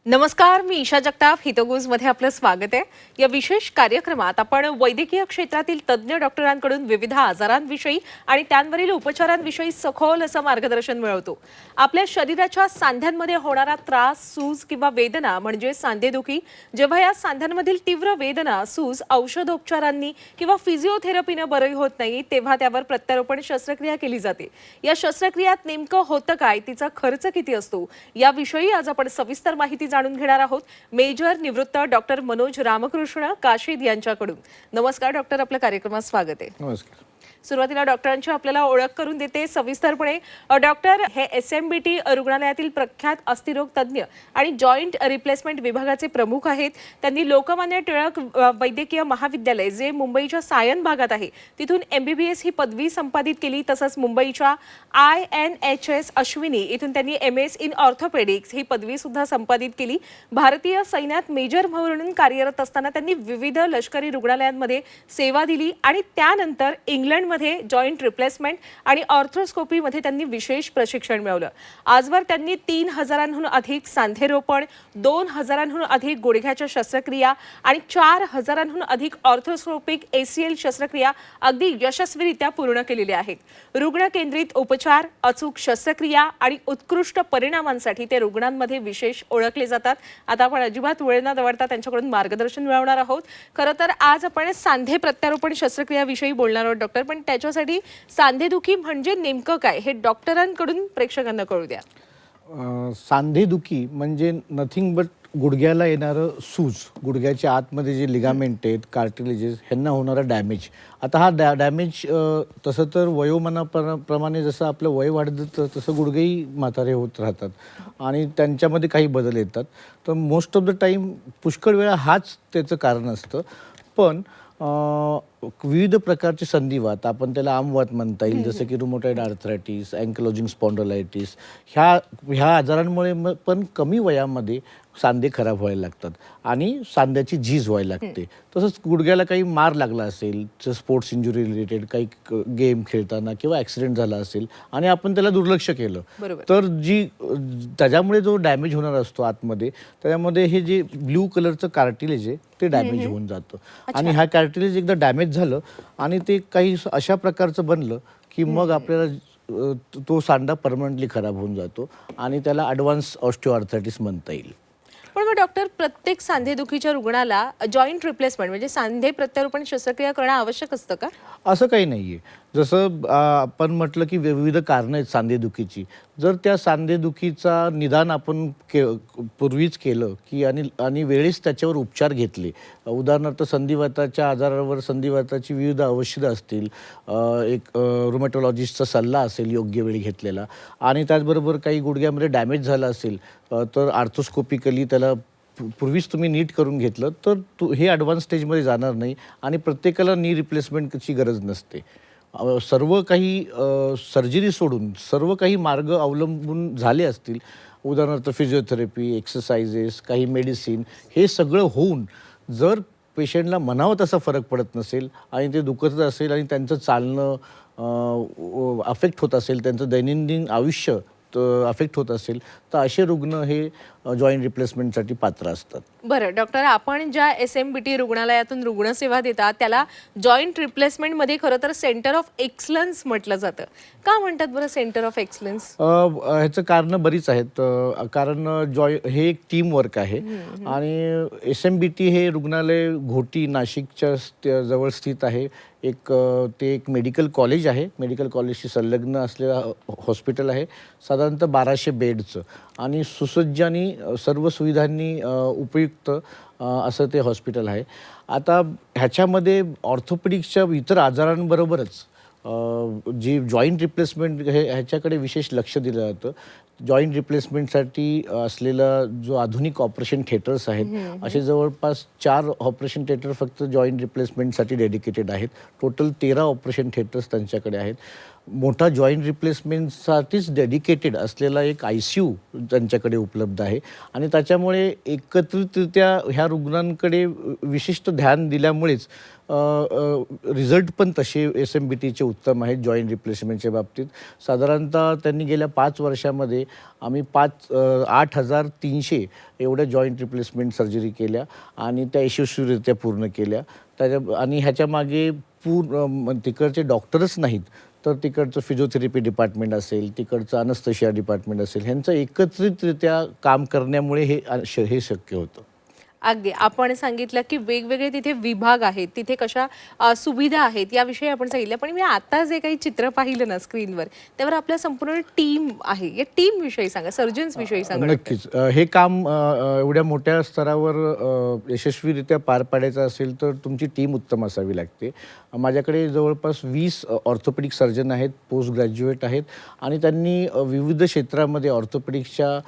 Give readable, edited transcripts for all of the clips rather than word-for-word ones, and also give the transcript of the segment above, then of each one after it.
नमस्कार, मी ईशा जगताप. हितगुजमध्ये आपलं स्वागत आहे. या विशेष कार्यक्रमात आपण वैद्यकीय क्षेत्रातील तज्ज्ञ डॉक्टरांकडून विविध आजारांविषयी आणि त्यांवरील उपचारांविषयी सखोल असं मार्गदर्शन मिळवतो. आपल्या शरीराच्या सांध्यांमध्ये होणारा त्रास, सूज किंवा वेदना म्हणजे सांधेदुखी. जेव्हा या सांध्यांमधील तीव्र वेदना, सूज औषधोपचारांनी किंवा फिजिओथेरपीने बरी होत नाही, तेव्हा त्यावर प्रत्यारोपण शस्त्रक्रिया केली जाते. या शस्त्रक्रियात नेमकं होतं काय, तिचा खर्च किती असतो, याविषयी आज आपण सविस्तर माहिती जाणून घेणार आहोत मेजर निवृत्त डॉक्टर मनोज रामकृष्ण काशीद यांच्याकडून. नमस्कार डॉक्टर, आपल्या कार्यक्रमात स्वागत आहे. नमस्कार. सुरुवातीला डॉक्टरांची आपल्याला ओळख करून देते सविस्तरपणे. डॉक्टर हे SMBT रुग्णालयातील प्रख्यात अस्थिरोग तज्ज्ञ आणि जॉईंट रिप्लेसमेंट विभागाचे प्रमुख आहेत. त्यांनी लोकमान्य टिळक वैद्यकीय महाविद्यालय, जे मुंबईच्या सायन भागात आहे, तिथून MBBS ही पदवी संपादित केली. तसंच मुंबईच्या INHS अश्विनी इथून त्यांनी MS इन ऑर्थोपेडिक्स ही पदवी सुद्धा संपादित केली. भारतीय सैन्यात मेजर म्हणून कार्यरत असताना त्यांनी विविध लष्करी रुग्णालयांमध्ये सेवा दिली आणि त्यानंतर इंग्लंड जॉईंट रिप्लेसमेंट आणि ऑर्थोस्कोपीमध्ये त्यांनी विशेष प्रशिक्षण मिळवलं. आजवर त्यांनी 3000हून अधिक सांधेरोपण, 2000हून अधिक गुडघ्याच्या शस्त्रक्रिया आणि 4000हून अधिक ऑर्थोस्कोपिक ACL शस्त्रक्रिया अगदी यशस्वीरित्या पूर्ण केलेल्या आहेत. रुग्ण केंद्रित उपचार, अचूक शस्त्रक्रिया आणि उत्कृष्ट परिणामांसाठी ते रुग्णांमध्ये विशेष ओळखले जातात. आता आपण अजिबात वेळ न दवडता त्यांच्याकडून मार्गदर्शन मिळवणार आहोत. खरं तर आज आपण सांधे प्रत्यारोपण शस्त्रक्रियाविषयी बोलणार आहोत डॉक्टर, पण त्याच्यासाठी सांधेदुखी म्हणजे नेमकं काय हे डॉक्टरांकडून प्रेक्षकांना कळू द्या. सांधेदुखी म्हणजे नथिंग बट गुडघ्याला येणारं सूज, गुडघ्याच्या आतमध्ये जे लिगामेंट आहेत, कार्टिलेजेस, ह्यांना होणारा डॅमेज. आता हा डॅमेज तसं तर वयोमानाप्रमाणे जसं आपलं वय वाढतं तसं गुडघेही म्हातारे होत राहतात आणि त्यांच्यामध्ये काही बदल येतात. तर मोस्ट ऑफ द टाईम पुष्कळ वेळा हाच त्याचं कारण असतं. पण विविध प्रकारचे संधिवात, आपण त्याला आमवात म्हणता येईल, जसं की रुमोटॉइड आर्थरायटिस, अँकलोजिंग स्पॉन्डलायटिस, ह्या आजारांमुळे पण कमी वयामध्ये सांधे खराब व्हायला लागतात आणि सांध्याची झीज व्हायला लागते. तसंच गुडघ्याला काही मार लागला असेल, स्पोर्ट्स इंजुरी रिलेटेड काही गेम खेळताना किंवा ॲक्सिडेंट झाला असेल आणि आपण त्याला दुर्लक्ष केलं, तर त्याच्यामुळे जो डॅमेज होणार असतो आतमध्ये, त्याच्यामध्ये हे जे ब्ल्यू कलरचं कार्टिलेज आहे ते डॅमेज होऊन जातं. आणि हा कार्टिलेज एकदा डॅमेज झालं आणि ते काही अशा प्रकारचं बनलं की मग आपल्याला तो सांधा परमनंटली खराब होऊन जातो आणि त्याला ॲडव्हान्स ऑस्टिओआर्थरायटिस म्हणता येईल. पण मग डॉक्टर, प्रत्येक सांधेदुखीच्या रुग्णाला जॉईंट रिप्लेसमेंट म्हणजे सांधे प्रत्यारोपण शस्त्रक्रिया करणं आवश्यक असतं का? असं काही नाहीये. जसं आपण म्हटलं की विविध कारणं आहेत सांधेदुखीची. जर त्या सांधेदुखीचा निदान आपण पूर्वीच केलं की आणि वेळेस त्याच्यावर उपचार घेतले, उदाहरणार्थ संधिवाताच्या आजारावर संधिवाताची विविध औषधं असतील, एक रुमॅटॉलॉजिस्टचा सल्ला असेल योग्य वेळी घेतलेला, आणि त्याचबरोबर काही गुडघ्यामध्ये डॅमेज झाला असेल तर आर्थोस्कोपिकली त्याला पूर्वीच तुम्ही नीट करून घेतलं तर हे ॲडव्हान्स स्टेजमध्ये जाणार नाही आणि प्रत्येकाला नी रिप्लेसमेंटची गरज नसते. सर्व काही सर्जरी सोडून सर्व काही मार्ग अवलंबून झाले असतील, उदाहरणार्थ फिजिओथेरपी, एक्सरसाइजेस, काही मेडिसिन, हे सगळं होऊन जर पेशंटला म्हणावं तसा फरक पडत नसेल आणि ते दुखत असेल आणि त्यांचं चालणं अफेक्ट होत असेल, त्यांचं दैनंदिन आयुष्य अफेक्ट होत असेल, तर असे रुग्ण हे जॉईंट रिप्लेसमेंटसाठी पात्र असतात. बरं डॉक्टर, आपण ज्या SMBT रुग्णालयातून रुग्णसेवा देतात त्याला जॉईंट रिप्लेसमेंटमध्ये खरं तर सेंटर ऑफ एक्सलन्स म्हटलं जातं. का म्हणतात बरं सेंटर ऑफ एक्सलन्स? ह्याचं कारणं बरीच आहेत. कारण हे एक टीम वर्क आहे आणि SMBT हे रुग्णालय घोटी, नाशिकच्या जवळ स्थित आहे. ते एक मेडिकल कॉलेज आहे, मेडिकल कॉलेजशी संलग्न असलेलं हॉस्पिटल आहे, साधारणतः 1200 बेडचं आणि सुसज्ज आणि सर्व सुविधांनी उपयुक्त असं ते हॉस्पिटल आहे. आता ह्याच्यामध्ये ऑर्थोपेडिक्सच्या इतर आजारांबरोबरच जी जॉईंट रिप्लेसमेंट ह्याच्याकडे विशेष लक्ष दिलं जातं. जॉईंट रिप्लेसमेंटसाठी असलेला जो आधुनिक ऑपरेशन थिएटर्स आहेत, असे जवळपास 4 ऑपरेशन थिएटर फक्त जॉईंट रिप्लेसमेंटसाठी डेडिकेटेड आहेत. टोटल 13 ऑपरेशन थिएटर्स त्यांच्याकडे आहेत. मोठा जॉईंट रिप्लेसमेंटसाठीच डेडिकेटेड असलेला एक ICU त्यांच्याकडे उपलब्ध आहे आणि त्याच्यामुळे एकत्रितरित्या ह्या रुग्णांकडे विशिष्ट ध्यान दिल्यामुळेच रिझल्ट पण तसे SMBTचे उत्तम आहेत जॉईंट रिप्लेसमेंटच्या बाबतीत. साधारणतः त्यांनी गेल्या 5 वर्षामध्ये आम्ही 8,300 एवढ्या जॉईंट रिप्लेसमेंट सर्जरी केल्या आणि त्या यशस्वीरित्या पूर्ण केल्या. आणि ह्याच्यामागे तिकडचे डॉक्टरच नाहीत, तर तिकडचं फिजिओथेरपी डिपार्टमेंट असेल, तिकडचं अनस्थेशिया डिपार्टमेंट असेल, ह्यांचं एकत्रितरित्या काम करण्यामुळे हे शक्य होतं. अगदी आपण सांगितलं की वेगवेगळे तिथे विभाग आहेत, तिथे कशा सुविधा आहेत याविषयी आपण सांगितलं. पण मी आता जे काही चित्र पाहिलं ना स्क्रीनवर, त्यावर आपल्या संपूर्ण टीम आहे. या टीम विषयी सांगा, सर्जन्स विषयी सांगा. नक्कीच. हे काम एवढ्या मोठ्या स्तरावर यशस्वीरित्या पार पाडायचं असेल तर तुमची टीम उत्तम असावी लागते. माझ्याकडे जवळपास 20 ऑर्थोपेडिक सर्जन आहेत, पोस्ट ग्रॅज्युएट आहेत आणि त्यांनी विविध क्षेत्रामध्ये ऑर्थोपेडिक्सच्या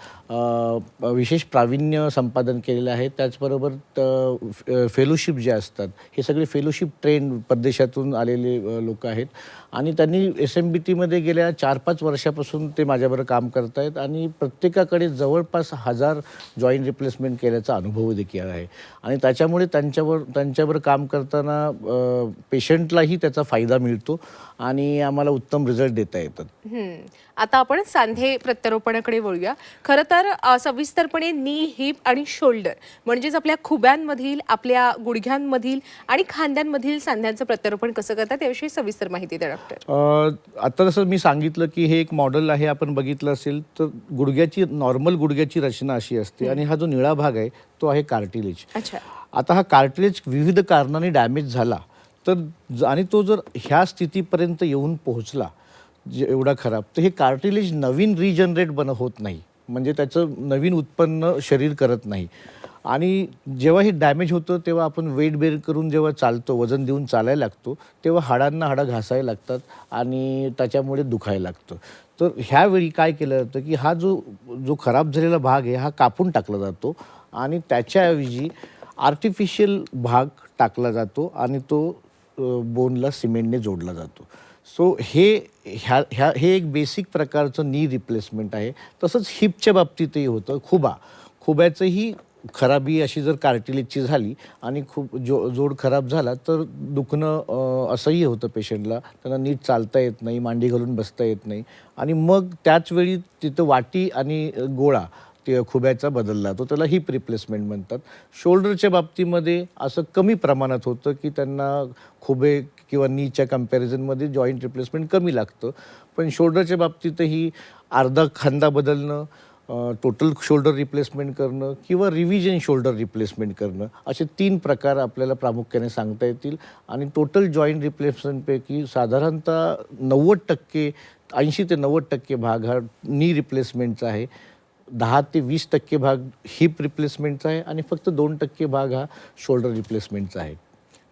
विशेष प्रावीण्य संपादन केलेलं आहे. त्याचबरोबर फेलोशिप जे असतात, हे सगळे फेलोशिप ट्रेन परदेशातून आलेले लोक आहेत आणि त्यांनी SMBTमध्ये गेल्या 4-5 वर्षापासून ते माझ्याबरोबर काम करत आहेत आणि प्रत्येकाकडे जवळपास 1000 जॉईंट रिप्लेसमेंट केल्याचा अनुभव देखील आहे आणि त्याच्यामुळे त्यांच्यावर काम करताना पेशंटलाही त्याचा फायदा मिळतो आणि आम्हाला उत्तम रिझल्ट देता येतात. आता आपण सांधे प्रत्यारोपणाकडे वळूया. खरं तर सविस्तरपणे नी, हिप आणि शोल्डर म्हणजेच आपल्या खुब्यांमधील, आपल्या गुडघ्यांमधील आणि खांद्यांमधील सांध्यांचं प्रत्यारोपण कसं करतात याविषयी सविस्तर माहिती द्या डॉक्टर. आता जसं मी सांगितलं की हे एक मॉडेल आहे, आपण बघितलं असेल तर नॉर्मल गुडघ्याची रचना अशी असते आणि हा जो निळा भाग आहे तो आहे कार्टिलेज. अच्छा. आता हा कार्टिलेज विविध कारणांनी डॅमेज झाला तर आणि तो जर ह्या स्थितीपर्यंत येऊन पोहोचला एवढा खराब, तर हे कार्टिलेज नवीन रिजनरेट होत नाही, म्हणजे त्याचं नवीन उत्पन्न शरीर करत नाही. आणि जेव्हा हे डॅमेज होतं तेव्हा आपण वेट बेअर करून जेव्हा चालतो, वजन देऊन चालायला लागतो, तेव्हा हाडांना हाडं घासायला लागतात आणि त्याच्यामुळे दुखायला लागतं. तर ह्यावेळी काय केलं जातं की हा जो खराब झालेला भाग आहे हा कापून टाकला जातो आणि त्याच्याऐवजी आर्टिफिशियल भाग टाकला जातो आणि तो बोनला सिमेंटने जोडला जातो. सो हे एक बेसिक प्रकारचं नी रिप्लेसमेंट आहे. तसंच हिपच्या बाबतीतही होतं. खुब्याचंही खराबी अशी जर कार्टिलेजची झाली आणि जोड खराब झाला तर दुखणं असंही होतं पेशंटला. त्यांना नीट चालता येत नाही, मांडी घालून बसता येत नाही आणि मग त्याचवेळी तिथं वाटी आणि गोळा ते खुब्याचा बदलला तो, त्याला हिप रिप्लेसमेंट म्हणतात. शोल्डरच्या बाबतीमध्ये असं कमी प्रमाणात होतं की त्यांना खुबे किंवा नीच्या कम्पॅरिझनमध्ये जॉईंट रिप्लेसमेंट कमी लागतं. पण शोल्डरच्या बाबतीतही अर्धा खांदा बदलणं, टोटल शोल्डर रिप्लेसमेंट करणं किंवा रिव्हिजन शोल्डर रिप्लेसमेंट करणं, असे 3 प्रकार आपल्याला प्रामुख्याने सांगता येतील. आणि टोटल जॉईंट रिप्लेसमेंटपैकी साधारणतः 90% 80 ते 90% भाग हा नी रिप्लेसमेंटचा आहे, 10 ते 20% भाग हिप रिप्लेसमेंटचा आहे आणि फक्त 2% भाग हा शोल्डर रिप्लेसमेंटचा आहे.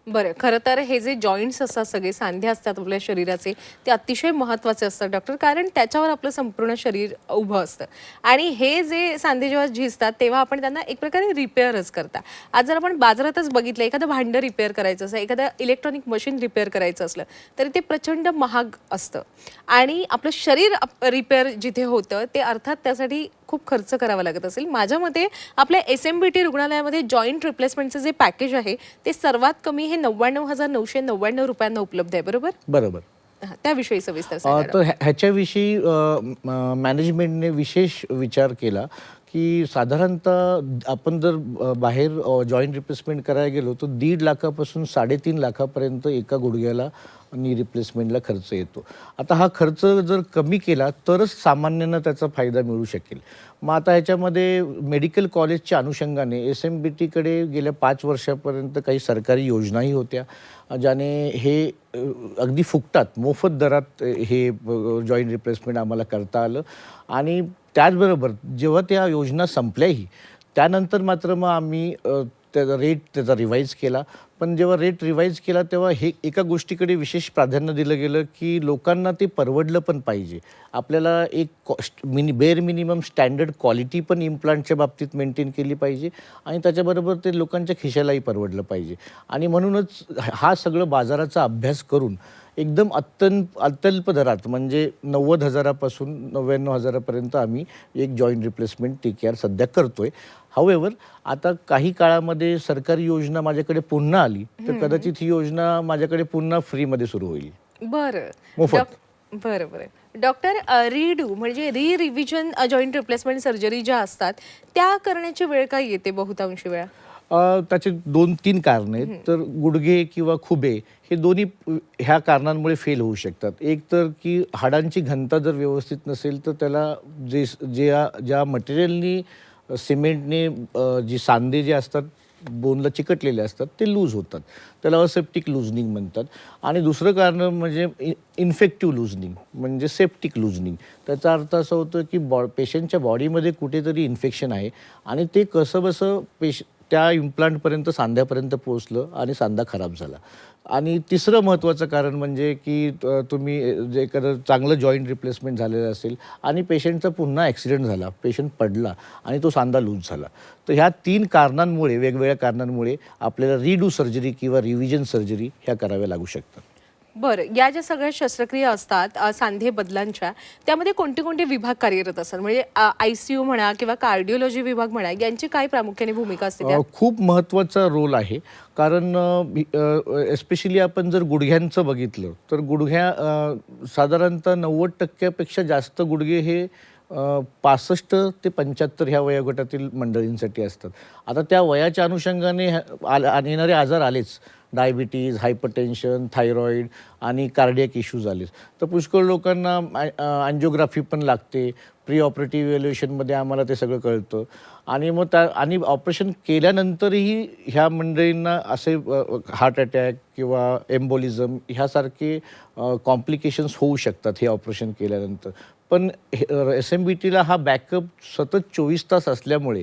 बरं, खरं तर हे जे जॉईंट्स असतात, सगळे सांधे असतात आपल्या शरीराचे, ते अतिशय महत्त्वाचे असतात डॉक्टर, कारण त्याच्यावर आपलं संपूर्ण शरीर उभं असतं. आणि हे जे सांधे जेव्हा झिजतात तेव्हा आपण त्यांना एक प्रकारे रिपेअरच करता. आज जर आपण बाजारातच बघितलं, एखादं भांडं रिपेअर करायचं असं, एखादं इलेक्ट्रॉनिक मशीन रिपेअर करायचं असलं तरी ते प्रचंड महाग असतं. आणि आपलं शरीर रिपेअर जिथे होतं ते अर्थात त्यासाठी खूप खर्च करावा लागत असेल. माझ्या मते आपल्या SMBT रुग्णालयामध्ये जॉईंट रिप्लेसमेंटचं जे पॅकेज आहे ते सर्वात कमी 99,999 रुपयांना उपलब्ध आहे, बरोबर? बरोबर. त्याविषयी सविस्तर सांगा. तर ह्याच्याविषयी मॅनेजमेंटने विशेष विचार केला की साधारणतः आपण जर बाहेर जॉईंट रिप्लेसमेंट करायला गेलो तर 1.5 लाखापासून 3.5 लाखापर्यंत एका गुडघ्याला नी रिप्लेसमेंटला खर्च येतो. आता हा खर्च जर कमी केला तरच सामान्यांना त्याचा फायदा मिळू शकेल. मग आता ह्याच्यामध्ये मेडिकल कॉलेजच्या अनुषंगाने SMBTकडे गेल्या 5 वर्षापर्यंत काही सरकारी योजनाही होत्या, ज्याने हे अगदी फुकटात मोफत दरात हे जॉईंट रिप्लेसमेंट आम्हाला करता आलं. आणि त्याचबरोबर जेव्हा त्या योजना संपल्याही त्यानंतर मात्र मग आम्ही त्याचा रिवाईज केला. पण जेव्हा रेट रिवाईज केला तेव्हा हे एका गोष्टीकडे विशेष प्राधान्य दिलं गेलं की लोकांना ते परवडलं पण पाहिजे. आपल्याला एक बेअर मिनिमम स्टँडर्ड क्वालिटी पण इम्प्लांटच्या बाबतीत मेंटेन केली पाहिजे आणि त्याच्याबरोबर ते लोकांच्या खिशालाही परवडलं पाहिजे. आणि म्हणूनच हा सगळं बाजाराचा अभ्यास करून एकदम अत्यल्प दरात म्हणजे 90,000पासून 99,000पर्यंत आम्ही एक जॉईंट रिप्लेसमेंट TKR सध्या करतोय. हावेवर आता काही काळामध्ये सरकारी योजना माझ्याकडे पुन्हा आली तर कदाचित ही योजना माझ्याकडे पुन्हा फ्रीमध्ये सुरू होईल. बरं मोफत. बरं बरं डॉक्टर, रिडू म्हणजे रिव्हिजन जॉईंट रिप्लेसमेंट सर्जरी ज्या असतात त्या करण्याची वेळ काय येते बहुतांशी वेळा? त्याचे 2-3 कारणं आहेत. तर गुडघे किंवा खुबे हे दोन्ही ह्या कारणांमुळे फेल होऊ शकतात. एक तर की हाडांची घनता जर व्यवस्थित नसेल तर त्याला ज्या मटेरियलनी सिमेंटने जी सांधे जे असतात बोनला चिकटलेले असतात ते लूज होतात. त्याला असेप्टिक लूजनिंग म्हणतात. आणि दुसरं कारण म्हणजे इन्फेक्टिव्ह लूजनिंग म्हणजे सेप्टिक लूजनिंग. त्याचा अर्थ असा होतो की पेशंटच्या बॉडीमध्ये कुठेतरी इन्फेक्शन आहे आणि ते कसंबसं त्या इम्प्लांटपर्यंत सांध्यापर्यंत पोहोचलं आणि सांधा खराब झाला. आणि तिसरं महत्त्वाचं कारण म्हणजे की तुम्ही जे एखादं चांगलं जॉईंट रिप्लेसमेंट झालेलं असेल आणि पेशंटचा पुन्हा ॲक्सिडेंट झाला, पेशंट पडला आणि तो सांधा लूज झाला. तर ह्या 3 कारणांमुळे, वेगवेगळ्या कारणांमुळे आपल्याला रिडू सर्जरी किंवा रिव्हिजन सर्जरी ह्या कराव्या लागू शकतात. बरं, या ज्या सगळ्या शस्त्रक्रिया असतात सांधे बदलांच्या, त्यामध्ये कोणते कोणते विभाग कार्यरत असतात? म्हणजे ICU म्हणा किंवा कार्डिओलॉजी विभाग म्हणा, यांची काय प्रामुख्याने भूमिका असते त्यात? खूप महत्त्वाचा रोल आहे. कारण एस्पेशली आपण जर गुडघ्यांचं बघितलं तर साधारणतः 90% जास्त गुडघे हे 65 ते 75 ह्या वयोगटातील मंडळींसाठी असतात. आता त्या वयाच्या अनुषंगाने येणारे आजार आलेच. डायबिटीज, हायपरटेन्शन, थायरॉईड आणि कार्डियक इश्यूज आलेच. तर पुष्कळ लोकांना अँजिओग्राफी पण लागते. प्री ऑपरेटिव्ह इव्हॅल्युएशनमध्ये आम्हाला ते सगळं कळतं. आणि मग आणि ऑपरेशन केल्यानंतरही ह्या मंडळींना असे हार्ट अटॅक किंवा एम्बोलिझम ह्यासारखे कॉम्प्लिकेशन्स होऊ शकतात हे ऑपरेशन केल्यानंतर. पण SMBTला हा बॅकअप सतत 24 तास असल्यामुळे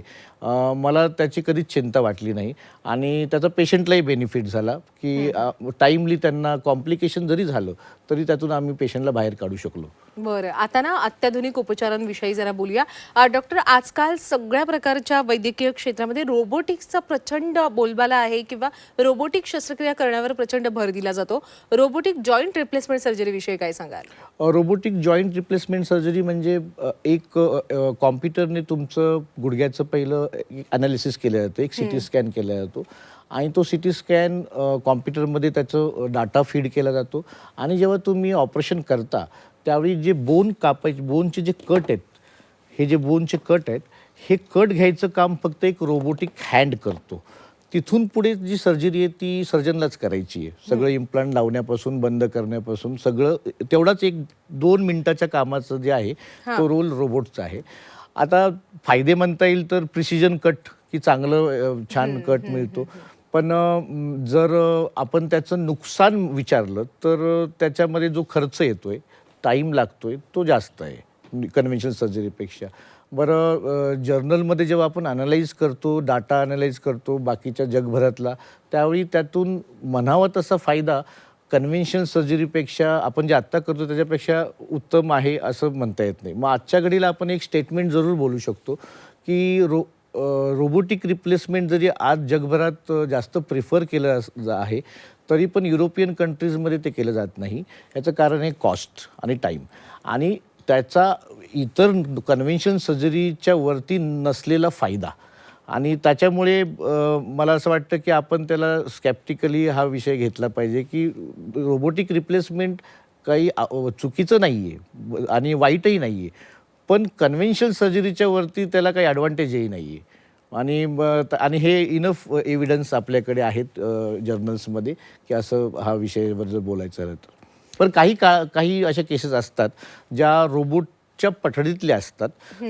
मला त्याची कधीच चिंता वाटली नाही आणि त्याचा पेशंटलाही बेनिफिट झाला की टाईमली त्यांना कॉम्प्लिकेशन जरी झालं तरी त्यातून आम्ही पेशंटला बाहेर काढू शकलो. बरं, आता ना अत्याधुनिक उपचारांविषयी जरा बोलूया. डॉक्टर, आजकाल सगळ्या प्रकारच्या वैद्यकीय क्षेत्रामध्ये रोबोटिक्सचा प्रचंड बोलबाला आहे किंवा रोबोटिक शस्त्रक्रिया करण्यावर प्रचंड भर दिला जातो. रोबोटिक जॉईंट रिप्लेसमेंट सर्जरी विषयी काय सांगाल? रोबोटिक जॉईंट रिप्लेसमेंट सर्जरी म्हणजे एक कॉम्प्युटरने तुमचं गुडघ्याचं पहिलं अनालिसिस केलं जातं, एक CT स्कॅन केला जातो आणि तो CT स्कॅन कॉम्प्युटरमध्ये त्याचं डाटा फीड केला जातो आणि जेव्हा तुम्ही ऑपरेशन करता त्यावेळी जे बोनचे जे कट आहेत, हे जे बोनचे कट आहेत हे कट घ्यायचं काम फक्त एक रोबोटिक हँड करतो. तिथून पुढे जी सर्जरी आहे ती सर्जनलाच करायची आहे. सगळं इम्प्लांट लावण्यापासून बंद करण्यापासून सगळं तेवढाच 1-2 मिनिटाच्या कामाचं जे आहे तो रोल रोबोटचा आहे. आता फायदे म्हणता येईल तर प्रिसिजन कट की चांगलं छान कट मिळतो. पण जर आपण त्याचं नुकसान विचारलं तर त्याच्यामध्ये जो खर्च येतोय, टाईम लागतोय तो जास्त आहे कन्व्हेन्शनल सर्जरीपेक्षा. बरं, जर्नलमध्ये जेव्हा आपण अनालाइज करतो, डाटा अनालाइज करतो बाकीच्या जगभरातला, त्यावेळी त्यातून म्हणावा तसा फायदा कन्व्हेन्शनल सर्जरीपेक्षा आपण जे आत्ता करतो त्याच्यापेक्षा उत्तम आहे असं म्हणता येत नाही. मग आजच्या घडीला आपण एक स्टेटमेंट जरूर बोलू शकतो की रोबोटिक रिप्लेसमेंट जरी आज जगभरात जास्त प्रिफर केलं आहे तरी पण युरोपियन कंट्रीजमध्ये ते केलं जात नाही. याचं कारण आहे कॉस्ट आणि टाईम आणि त्याचा इतर कन्व्हेन्शनल सर्जरीच्या वरती नसलेला फायदा. आणि त्याच्यामुळे मला असं वाटतं की आपण त्याला स्कॅप्टिकली हा विषय घेतला पाहिजे की रोबोटिक रिप्लेसमेंट काही चुकीचं नाही आहे आणि वाईटही नाही आहे, पण कन्व्हेन्शनल सर्जरीच्या वरती त्याला काही ॲडव्हान्टेजही नाही आहे. आणि हे इनफ एव्हिडन्स आपल्याकडे आहेत जर्नल्समध्ये की असं हा विषयावर जर बोलायचं झालं तर. पण काही अशा केसेस असतात ज्या रोबोटच्या पठडीतल्या असतात,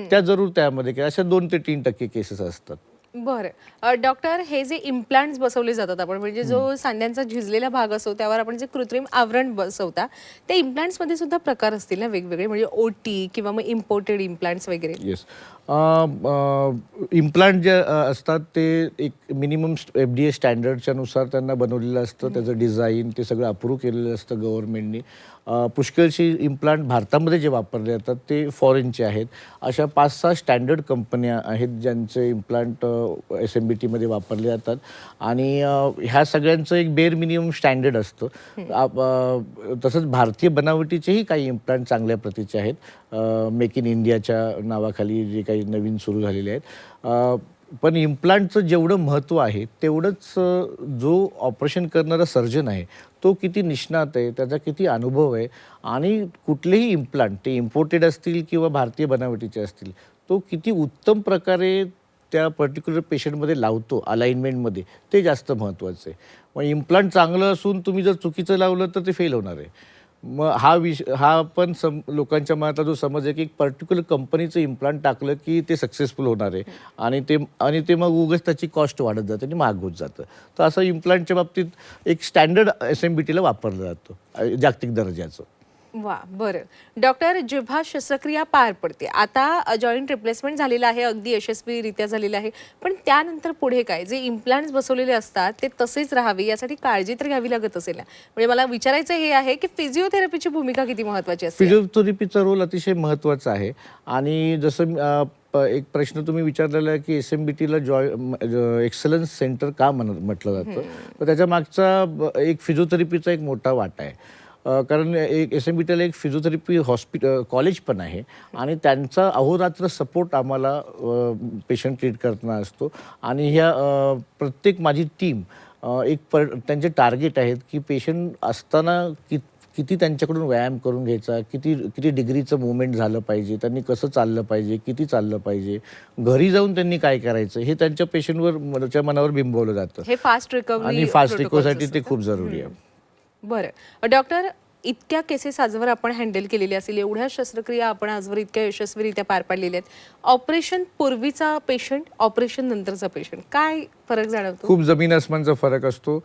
त्या जरूर त्यामध्ये अशा 2 ते 3% केसेस असतात. बरं, डॉक्टर, हे जे इम्प्लांट्स बसवले जातात आपण म्हणजे जो सांध्यांचा झिजलेला भाग असतो त्यावर आपण जे कृत्रिम आवरण बसवता, त्या इम्प्लांट्समध्ये सुद्धा प्रकार असतील ना वेगवेगळे, म्हणजे OT किंवा मग इम्पोर्टेड इम्प्लांट्स वगैरे? येस, इम्प्लांट जे असतात ते एक मिनिमम FDA स्टँडर्डच्या नुसार त्यांना बनवलेलं असतं. त्याचं डिझाईन ते सगळं अप्रूव्ह केलेलं असतं गव्हर्नमेंटनी पुष्कळशी इम्प्लांट भारतामध्ये जे वापरले जातात ते फॉरेनचे आहेत. अशा 5-6 स्टँडर्ड कंपन्या आहेत ज्यांचे इम्प्लांट SMBTमध्ये वापरले जातात आणि ह्या सगळ्यांचं एक बेअर मिनिमम स्टँडर्ड असतं. तसंच भारतीय बनावटीचेही काही इम्प्लांट चांगल्या प्रतीचे आहेत, मेक इन इंडियाच्या नावाखाली जे काही नवीन सुरू झालेले आहेत. पण इम्प्लांटचं जेवढं महत्त्व आहे तेवढंच जो ऑपरेशन करणारा सर्जन आहे तो किती निष्णात आहे, त्याचा किती अनुभव आहे आणि कुठलेही इम्प्लांट ते इम्पोर्टेड असतील किंवा भारतीय बनावटीचे असतील तो किती उत्तम प्रकारे त्या पर्टिक्युलर पेशंटमध्ये लावतो अलाइनमेंटमध्ये, ते जास्त महत्त्वाचं आहे. मग इम्प्लांट चांगलं असून तुम्ही जर चुकीचं लावलं तर ते फेल होणार आहे. मग हा पण लोकांच्या मनातला जो समज आहे की एक पर्टिक्युलर कंपनीचं इम्प्लांट टाकलं की ते सक्सेसफुल होणार आहे आणि ते मग उगाच त्याची कॉस्ट वाढत जाते आणि महाग होत जातं. तर असं इम्प्लांटच्या बाबतीत एक स्टँडर्ड SMBTला वापरलं जातं जागतिक दर्जाचं. वा, बरं. डॉक्टर, जेव्हा शस्त्रक्रिया पार पडते, आता जॉईंट रिप्लेसमेंट झालेलं आहे, अगदी यशस्वीरित्या झालेलं आहे, पण त्यानंतर पुढे काय? जे इम्प्लांट्स बसवलेले असतात ते तसेच राहावे यासाठी काळजी तर घ्यावी लागत असेल ना? म्हणजे मला विचारायचं हे आहे की फिजिओथेरपीची भूमिका किती महत्त्वाची असते? फिजिओथेरपीचा रोल अतिशय महत्त्वाचा आहे आणि जसं एक प्रश्न तुम्ही विचारलेला आहे की SMBTला एक्सलन्स सेंटर का म्हटलं जातं, तर त्याच्या मागचा एक फिजिओथेरपीचा एक मोठा वाटा आहे. कारण एक SMBTला एक फिजिओथेरपी कॉलेज पण आहे आणि त्यांचा अहोरात्र सपोर्ट आम्हाला पेशंट ट्रीट करताना असतो आणि ह्या प्रत्येक माझी टीम त्यांचे टार्गेट आहेत की पेशंट असताना किती त्यांच्याकडून व्यायाम करून घ्यायचा, किती डिग्रीचं मूवमेंट झालं पाहिजे, त्यांनी कसं चाललं पाहिजे, किती चाललं पाहिजे, घरी जाऊन त्यांनी काय करायचं, हे त्यांच्या पेशंटच्या मनावर बिंबवलं जातं. हे फास्ट रिकव्हरी आणि फास्ट रिकव्हरीसाठी ते खूप जरुरी आहे. बरं. डॉक्टर, इतक्या केसेस आजवर आपण हँडल केलेल्या असेल, एवढ्या शस्त्रक्रिया आपण आजवर इतक्या यशस्वीरित्या पार पाडलेल्या आहेत, ऑपरेशन पूर्वीचा पेशंट, ऑपरेशन नंतरचा पेशंट, काय फरक जाणवतो? खूप जमीन आसमानचा फरक असतो.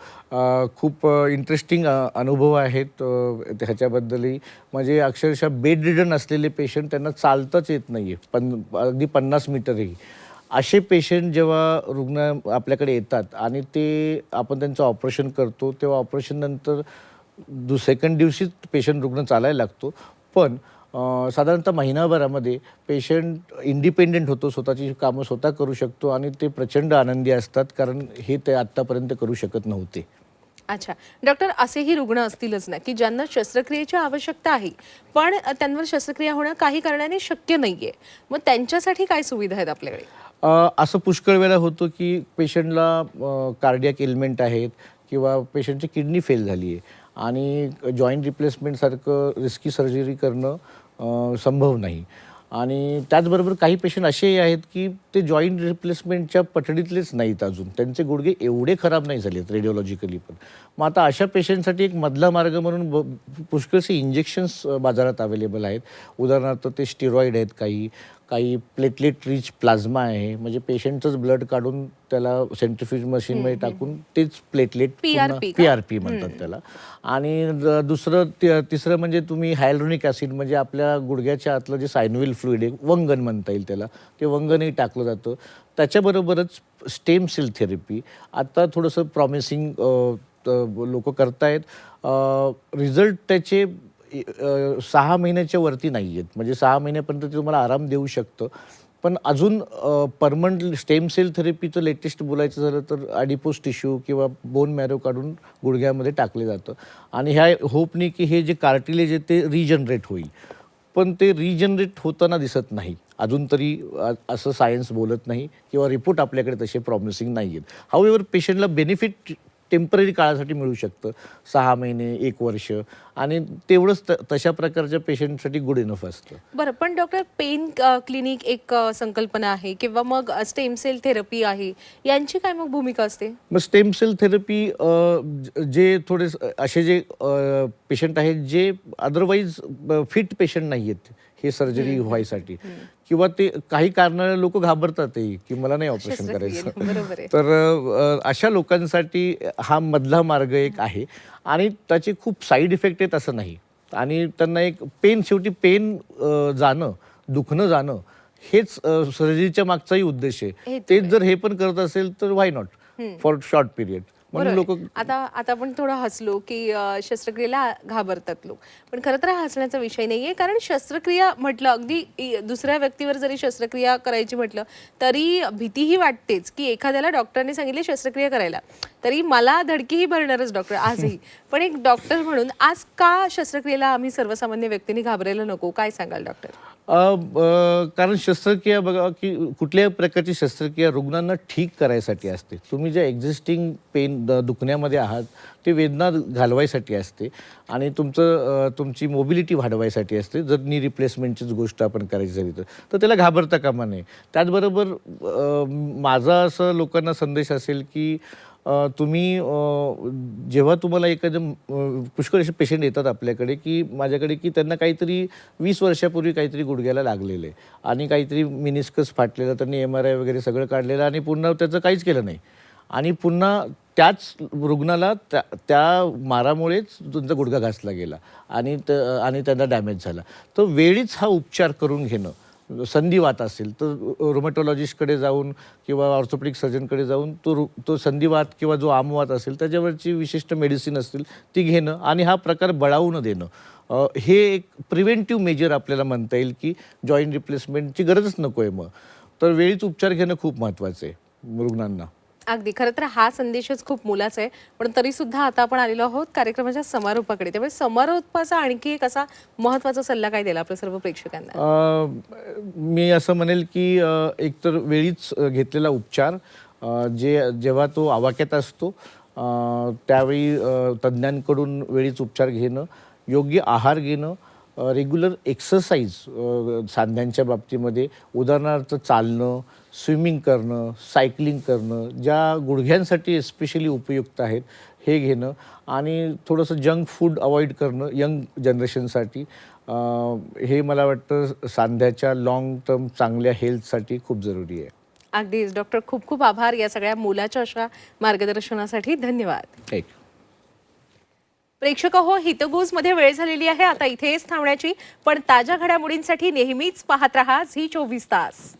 खूप इंटरेस्टिंग अनुभव आहेत ह्याच्याबद्दलही. म्हणजे अक्षरशः बेड रिडन असलेले पेशंट, त्यांना चालताच येत नाही आहे अगदी 50 मीटरही. असे पेशंट जेव्हा रुग्ण आपल्याकडे येतात आणि ते आपण त्यांचं ऑपरेशन करतो तेव्हा ऑपरेशन नंतर सेकंड दिवशीच पेशंट रुग्ण चालायला लागतो. पण साधारणतः महिनाभरामध्ये पेशंट इंडिपेंडेंट होतो, स्वतःची कामं स्वतः करू शकतो आणि ते प्रचंड आनंदी असतात, कारण हे ते आत्तापर्यंत करू शकत नव्हते. अच्छा. डॉक्टर, असेही रुग्ण असतीलच ना की ज्यांना शस्त्रक्रियेची आवश्यकता आहे पण त्यांवर शस्त्रक्रिया होणं काही कारणाने शक्य नाहीये, मग त्यांच्यासाठी काय सुविधा आहेत आपल्याकडे? असं पुष्कळ वेळा होतं की पेशंटला कार्डियक एलिमेंट आहेत किंवा पेशंटची किडनी फेल झाली आहे आणि जॉईंट रिप्लेसमेंटसारखं रिस्की सर्जरी करणं संभव नाही. आणि त्याचबरोबर काही पेशंट असेही आहेत की ते जॉईंट रिप्लेसमेंटच्या पठडीतलेच नाहीत अजून, त्यांचे गुडघे एवढे खराब नाही झालेत रेडिओलॉजिकली पण. मग आता अशा पेशंटसाठी एक मधला मार्ग म्हणून पुष्कळसे इंजेक्शन्स बाजारात अवेलेबल आहेत. उदाहरणार्थ ते स्टिरॉइड आहेत, काही प्लेटलेट रिच प्लाझ्मा आहे, म्हणजे पेशंटचंच ब्लड काढून त्याला सेंट्रिफ्यूज मशीनमध्ये टाकून तेच प्लेटलेट PRP म्हणतात त्याला. आणि तिसरं म्हणजे तुम्ही हायलोनिक ॲसिड, म्हणजे आपल्या गुडघ्याच्या आतलं जे सायनोव्हिल फ्लुइड आहे, वंगन म्हणता येईल त्याला, ते वंगनही टाकलं जातं. त्याच्याबरोबरच स्टेम सेल थेरपी आता थोडंसं प्रॉमिसिंग लोक करतायत. रिझल्ट त्याचे 6 महिन्याच्या वरती नाही आहेत, म्हणजे 6 महिन्यापर्यंत ते तुम्हाला आराम देऊ शकतं. पण अजून परमनंट स्टेम सेल थेरपीचं लेटेस्ट बोलायचं झालं तर ॲडिपोस टिश्यू किंवा बोन मॅरो काढून गुडघ्यामध्ये टाकले जातं आणि ह्या होपनी की हे जे कार्टिलेज आहे ते रिजनरेट होईल. पण ते रिजनरेट होताना दिसत नाही अजून तरी, असं सायन्स बोलत नाही किंवा रिपोर्ट आपल्याकडे तसे प्रॉमिसिंग नाही आहेत. हाऊएव्हर पेशंटला बेनिफिट टेम्पररी काळासाठी मिळू शकतं, 6 महिने, 1 वर्ष, आणि तेवढंच तशा प्रकारच्या पेशंटसाठी गुड इनफ असतं. बरं, पण डॉक्टर, पेन क्लिनिक एक संकल्पना आहे किंवा मग स्टेम सेल थेरपी आहे, यांची काय मग भूमिका असते? मग स्टेम सेल थेरपी जे थोडे असे जे पेशंट आहेत जे अदरवाईज फिट पेशंट नाही आहेत हे सर्जरी व्हायसाठी, किंवा ते काही कारणाने लोक घाबरतात की मला नाही ऑपरेशन करायचं, तर अशा लोकांसाठी हा मधला मार्ग एक आहे. आणि त्याचे खूप साईड इफेक्ट आहेत असं नाही, आणि त्यांना एक शेवटी पेन जाणं, दुखणं जाणं, हेच सर्जरीच्या मागचाही उद्देश आहे. तेच जर हे पण करत असेल तर व्हाय नॉट फॉर शॉर्ट पिरियड. म्हणून लोक आता आता आपण थोडं हसलो की शस्त्रक्रियेला घाबरतात लोक, पण खरं तर हा हसण्याचा विषय नाहीये. कारण शस्त्रक्रिया म्हटलं, अगदी दुसऱ्या व्यक्तीवर जरी शस्त्रक्रिया करायची म्हटलं तरी भीतीही वाटतेच की एखाद्याला डॉक्टरने सांगितले शस्त्रक्रिया करायला, तरी मला धडकीही भरणारच डॉक्टर आजही. पण एक डॉक्टर म्हणून आज का शस्त्रक्रियेला आम्ही सर्वसामान्य व्यक्तींनी घाबरायला नको, काय सांगाल डॉक्टर? कारण शस्त्रक्रिया बघा की कुठल्याही प्रकारची शस्त्रक्रिया रुग्णांना ठीक करायसाठी असते. तुम्ही ज्या एक्झिस्टिंग दुखण्यामध्ये आहात ते वेदना घालवायसाठी असते आणि तुमची मोबिलिटी वाढवायसाठी असते. जर नी रिप्लेसमेंटचीच गोष्ट आपण करायची झाली तर त्याला घाबरता कामा नये. त्याचबरोबर माझा असं लोकांना संदेश असेल की तुम्ही जेव्हा तुम्हाला एखादं पुष्कळ असे पेशंट येतात आपल्याकडे की माझ्याकडे की त्यांना काहीतरी 20 वर्षापूर्वी काहीतरी गुडघ्याला लागलेलं आहे आणि काहीतरी मिनिस्कस फाटलेलं, त्यांनी MRI वगैरे सगळं काढलेलं आणि पुन्हा त्याचं काहीच केलं नाही आणि पुन्हा त्याच रुग्णाला त्या मारामुळेच तुमचा गुडघा घासला गेला आणि त्यांना डॅमेज झाला. तर वेळीच हा उपचार करून घेणं, संधिवात असेल तर रोमॅटॉलॉजिस्टकडे जाऊन किंवा ऑर्थोपेडिक सर्जनकडे जाऊन तो संधिवात किंवा जो आमवात असेल त्याच्यावरची विशिष्ट मेडिसिन असतील ती घेणं आणि हा प्रकार बळावू न देणं, हे एक प्रिव्हेंटिव्ह मेजर आपल्याला म्हणता येईल की जॉईंट रिप्लेसमेंटची गरजच नको आहे. मग तर वेळीच उपचार घेणं खूप महत्त्वाचं आहे रुग्णांना. अगदी, खरं तर हा संदेशच खूप मोलाचा आहे. पण तरी सुद्धा आता आपण आलेलो आहोत कार्यक्रमाच्या समारोपाकडे. त्यामुळे समारोपाचा आणखी एक असा महत्त्वाचा सल्ला काय द्यायला आपल्या सर्व प्रेक्षकांना? मी असं म्हणेल की एकतर वेळीच घेतलेला उपचार, जेव्हा तो आवाक्यात असतो त्यावेळी तज्ज्ञांकडून वेळीच उपचार घेणं, योग्य आहार घेणं, रेग्युलर एक्सरसाइज सांध्यांच्या बाबतीमध्ये, उदाहरणार्थ चालणं, स्विमिंग करणं, सायकलिंग करणं, ज्या गुडघ्यांसाठी एस्पेशली उपयुक्त आहेत हे घेणं आणि थोडंसं जंक फूड अवॉइड करणं यंग जनरेशनसाठी, हे मला वाटतं सांध्याच्या लॉंग टर्म चांगल्या हेल्थसाठी खूप जरुरी आहे. अगदीच डॉक्टर, खूप खूप आभार या सगळ्या मोलाच्या अशा मार्गदर्शनासाठी. धन्यवाद. प्रेक्षक हो, हितगुज मध्ये वेळ झालेली आहे आता इथेच थांबण्याची. पण ताज्या घडामोडींसाठी नेहमीच पाहत रहा झी 24 तास.